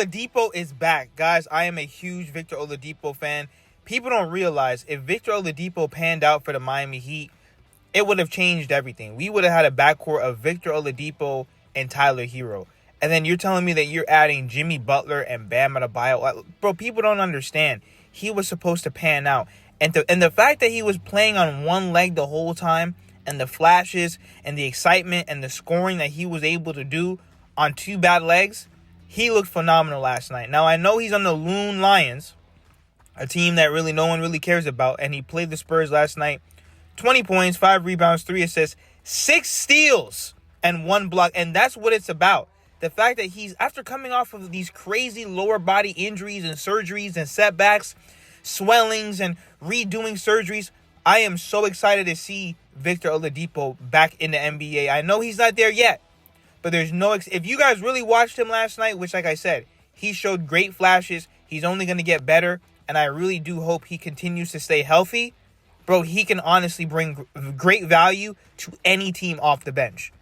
Oladipo is back. Guys, I am a huge Victor Oladipo fan. People don't realize if Victor Oladipo panned out for the Miami Heat, it would have changed everything. We would have had a backcourt of Victor Oladipo and Tyler Hero. And then you're telling me that you're adding Jimmy Butler and Bam Adebayo. Bro, people don't understand. He was supposed to pan out. And the fact that he was playing on one leg the whole time, and the flashes and the excitement and the scoring that he was able to do on two bad legs, he looked phenomenal last night. Now, I know he's on the Loon Lions, a team that really no one really cares about, and he played the Spurs last night. 20 points, 5 rebounds, 3 assists, 6 steals, and 1 block. And that's what it's about. The fact that he's, after coming off of these crazy lower body injuries and surgeries and setbacks, swellings and redoing surgeries, I am so excited to see Victor Oladipo back in the NBA. I know he's not there yet, but there's no... If you guys really watched him last night, which, like I said, he showed great flashes. He's only going to get better, and I really do hope he continues to stay healthy. Bro, he can honestly bring great value to any team off the bench.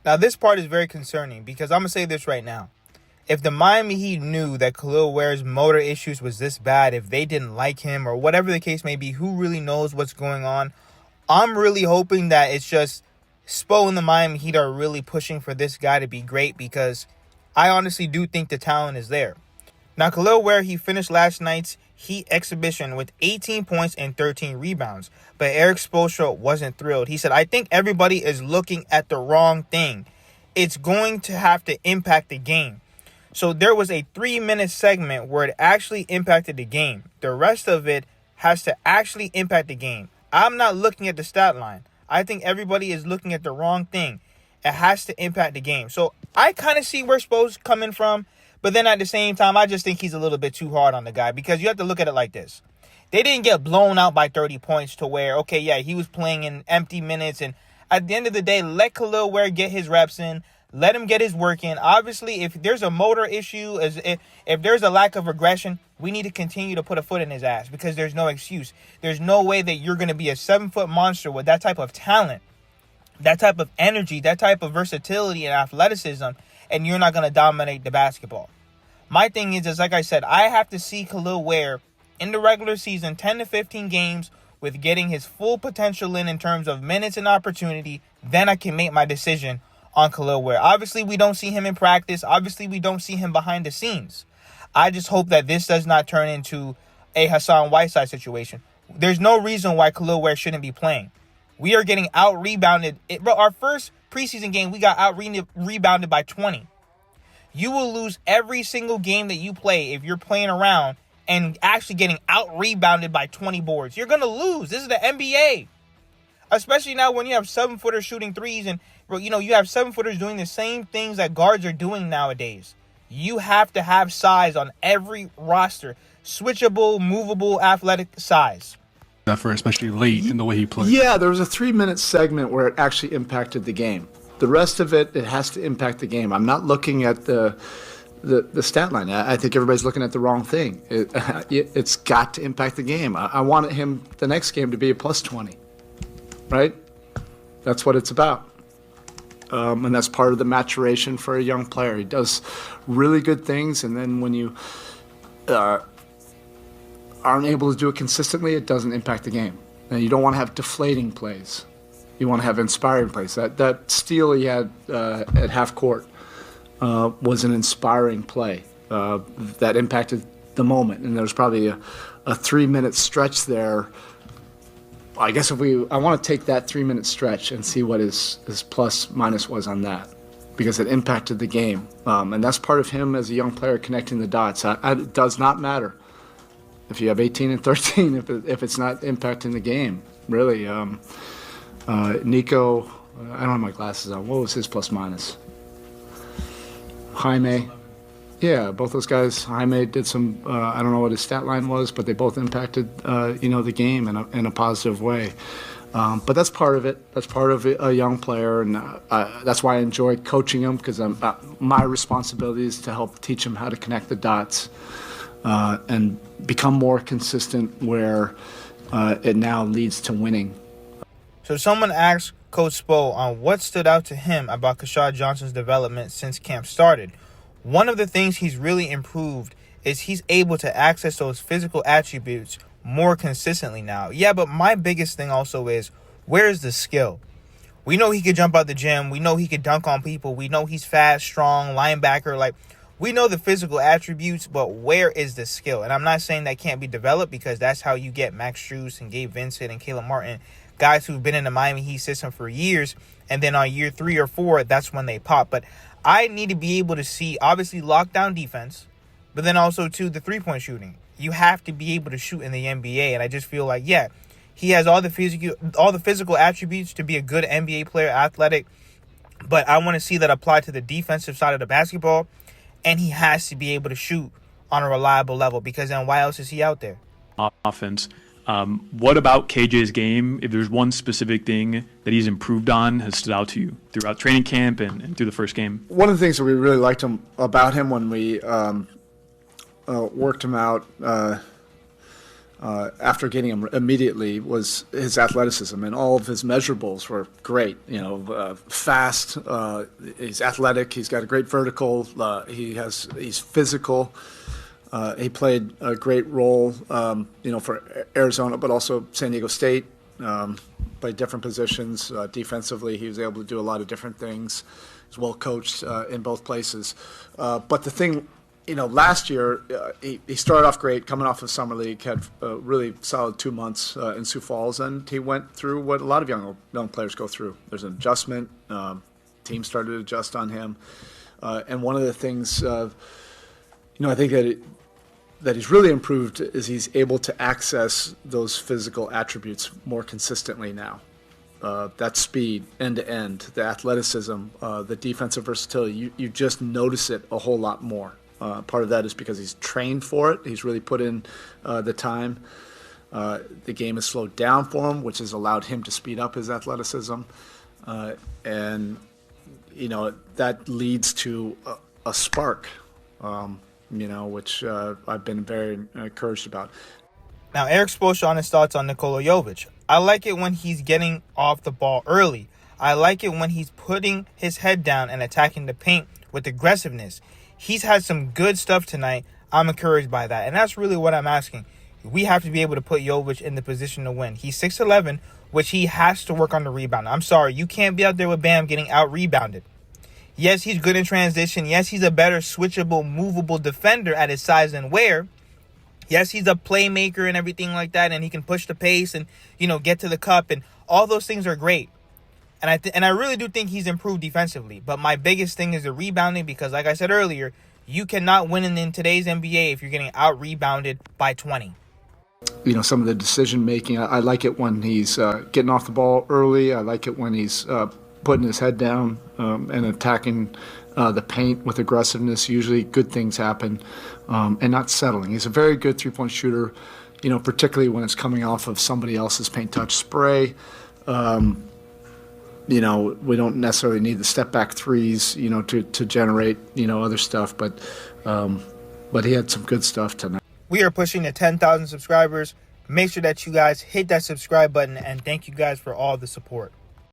Now, this part is very concerning because I'm going to say this right now. If the Miami Heat knew that Kel'el Ware's motor issues was this bad, if they didn't like him or whatever the case may be, who really knows what's going on? I'm really hoping that it's just Spo and the Miami Heat are really pushing for this guy to be great because I honestly do think the talent is there. Now, Kel'el Ware, he finished last night's Heat exhibition with 18 points and 13 rebounds. But Eric Spoelstra wasn't thrilled. He said, I think everybody is looking at the wrong thing. It's going to have to impact the game. So there was a 3-minute segment where it actually impacted the game. The rest of it has to actually impact the game. I'm not looking at the stat line. I think everybody is looking at the wrong thing. It has to impact the game. So I kind of see where Spo's coming from. But then at the same time, I just think he's a little bit too hard on the guy because you have to look at it like this. They didn't get blown out by 30 points to where, okay, yeah, he was playing in empty minutes. And at the end of the day, let Kel'el Ware get his reps in. Let him get his work in. Obviously, if there's a motor issue, if there's a lack of aggression, we need to continue to put a foot in his ass because there's no excuse. There's no way that you're going to be a 7-foot monster with that type of talent, that type of energy, that type of versatility and athleticism, and you're not going to dominate the basketball. My thing is, like I said, I have to see Kel'el Ware in the regular season, 10 to 15 games with getting his full potential in terms of minutes and opportunity. Then I can make my decision on Kel'el Ware. Obviously, we don't see him in practice. Obviously, we don't see him behind the scenes. I just hope that this does not turn into a Hassan Whiteside situation. There's no reason why Kel'el Ware shouldn't be playing. We are getting out-rebounded. Bro, our first preseason game, we got out-rebounded by 20. You will lose every single game that you play if you're playing around and actually getting out-rebounded by 20 boards. You're going to lose. This is the NBA. Especially now when you have 7-footers shooting threes and, bro, you have 7-footers doing the same things that guards are doing nowadays. You have to have size on every roster. Switchable, movable, athletic size. Especially late in the way he played. Yeah, there was a 3-minute segment where it actually impacted the game. The rest of it has to impact the game. I'm not looking at the stat line. I think everybody's looking at the wrong thing. It's got to impact the game. I wanted him the next game to be a plus 20, right? That's what it's about. And that's part of the maturation for a young player. He does really good things, and then when you aren't able to do it consistently, it doesn't impact the game. And you don't want to have deflating plays. You want to have inspiring plays. That steal he had at half court was an inspiring play that impacted the moment. And there was probably a 3-minute stretch there. I guess I want to take that 3-minute stretch and see what his plus minus was on that, because it impacted the game. And that's part of him as a young player connecting the dots. It does not matter if you have 18 and 13 if it's not impacting the game, really. Nico, I don't have my glasses on. What was his plus minus? Jaime. Yeah, both those guys. Jaime did some, I don't know what his stat line was, but they both impacted, the game in a positive way. But that's part of it. That's part of a young player, and that's why I enjoy coaching him, because my responsibility is to help teach him how to connect the dots and become more consistent where it now leads to winning. So someone asked Coach Spo on what stood out to him about Keshad Johnson's development since camp started. One of the things he's really improved is he's able to access those physical attributes more consistently now. Yeah, but my biggest thing also is, where's the skill? We know he could jump out the gym. We know he could dunk on people. We know he's fast, strong, linebacker. Like, we know the physical attributes, but where is the skill? And I'm not saying that can't be developed, because that's how you get Max Strus and Gabe Vincent and Caleb Martin, guys who've been in the Miami Heat system for years, and then on year 3 or 4, that's when they pop. But I need to be able to see, obviously, lockdown defense, but then also, too, the three-point shooting. You have to be able to shoot in the NBA, and I just feel like, yeah, he has all the physical attributes to be a good NBA player, athletic, but I want to see that apply to the defensive side of the basketball, and he has to be able to shoot on a reliable level, because then why else is he out there? Offense. What about KJ's game, if there's one specific thing that he's improved on, has stood out to you throughout training camp and through the first game? One of the things that we really liked about him when we worked him out after getting him immediately was his athleticism, and all of his measurables were great. Fast, he's athletic, he's got a great vertical, he's physical. He played a great role, for Arizona, but also San Diego State. Played different positions. Defensively, he was able to do a lot of different things. He's well coached in both places. But the thing, last year, he started off great, coming off of Summer League, had a really solid 2 months in Sioux Falls, and he went through what a lot of young players go through. There's an adjustment. Team started to adjust on him. And one of the things, I think that he's really improved is he's able to access those physical attributes more consistently now. That speed, end-to-end, the athleticism, the defensive versatility, you just notice it a whole lot more. Part of that is because he's trained for it. He's really put in the time. The game has slowed down for him, which has allowed him to speed up his athleticism. And that leads to a spark. Which I've been very encouraged about. Now, Eric Spoelstra on his thoughts on Nikola Jovic. I like it when he's getting off the ball early. I like it when he's putting his head down and attacking the paint with aggressiveness. He's had some good stuff tonight. I'm encouraged by that. And that's really what I'm asking. We have to be able to put Jovic in the position to win. He's 6'11", which he has to work on the rebound. I'm sorry, you can't be out there with Bam getting out-rebounded. Yes, he's good in transition. Yes, he's a better switchable, movable defender at his size than Ware. Yes, he's a playmaker and everything like that, and he can push the pace and, get to the cup, and all those things are great. And I really do think he's improved defensively. But my biggest thing is the rebounding, because like I said earlier, you cannot win in today's NBA if you're getting out-rebounded by 20. Some of the decision-making, I like it when he's getting off the ball early. I like it when he's putting his head down and attacking the paint with aggressiveness. Usually good things happen, and not settling. He's a very good three-point shooter, particularly when it's coming off of somebody else's paint touch spray. We don't necessarily need the step-back threes, to generate, other stuff. But he had some good stuff tonight. We are pushing to 10,000 subscribers. Make sure that you guys hit that subscribe button, and thank you guys for all the support.